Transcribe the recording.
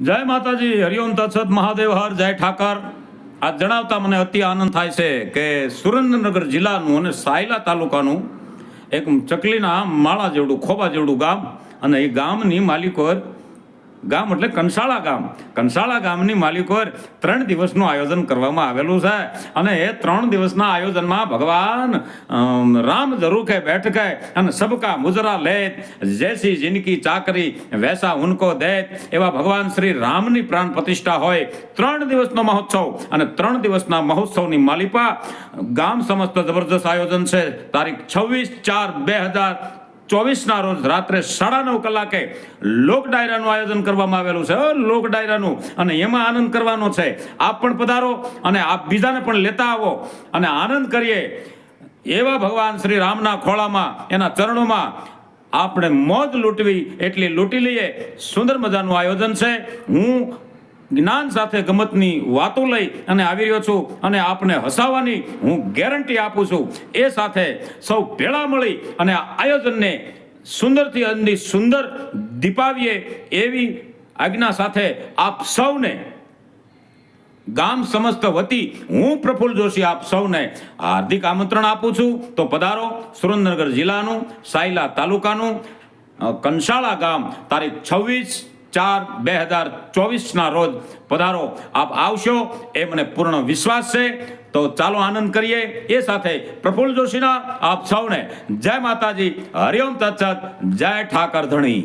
જય માતાજી, હરિઓમ તત્સત, મહાદેવ હર, જય ઠાકર. આ જણાવતા મને અતિ આનંદ થાય છે કે સુરેન્દ્રનગર જિલ્લાનું અને સાયલા તાલુકાનું એક ચકલીના માળા જેવડું, ખોબા જેવડું ગામ, અને એ ગામની માલિકો ગામ એટલે કંસાળા ગામની માલિકો 3 દિવસનું આયોજન કરવામાં આવેલું છે. અને એ 3 દિવસના આયોજનમાં ભગવાન રામ જરૂર કે બેઠ કે અને સબકા મુજરા લે, જૈસી જિંદગી ચાકરી વૈસા ઉनको દે, એવા ભગવાન શ્રી રામની પ્રાણ પ્રતિષ્ઠા હોય 3 દિવસનો મહોત્સવ. અને 3 દિવસના મહોત્સવની માલિપા ગામ સમસ્ત જબરજસ્ત આયોજન છે. તારીખ 26/4/2024 રોજ રાત્રે 9:30 કલાકે લોક ડાયરાનું આયોજન કરવામાં આવેલું છે. લોક ડાયરાનું, અને એમાં આનંદ કરવાનો છે. આપ પણ પધારો અને આપ બીજાને પણ લેતા આવો અને આનંદ કરીએ. એવા ભગવાન શ્રી રામના ખોળામાં, એના ચરણોમાં આપણે મોજ લૂંટવી એટલી લૂંટી લઈએ. સુંદર મજાનું આયોજન છે. હું જ્ઞાન સાથે ગમતની વાતો લઈ અને આવી રહ્યો છું અને આપને હસાવવાની હું ગેરંટી આપું છું. એ સાથે સૌ ભેળા મળી અને આ આયોજનને સુંદરથી અંદી સુંદર દીપાવીએ એવી આજ્ઞા સાથે આપ સૌને ગામ સમસ્ત વતી હું પ્રફુલ્લ જોશી આપ સૌને હાર્દિક આમંત્રણ આપું છું. તો પધારો. સુરેન્દ્રનગર જિલ્લાનું સાયલા તાલુકાનું કંસાળા ગામ, તારીખ 26/4/2024 રોજ પધારો. આપ આવશો એ મને પૂર્ણ વિશ્વાસ છે. તો ચાલો આનંદ કરીએ. એ સાથે પ્રફુલ્લ જોશીના આપ સૌને જય માતાજી, હરિઓમ તત્સત, જય ઠાકર ધણી.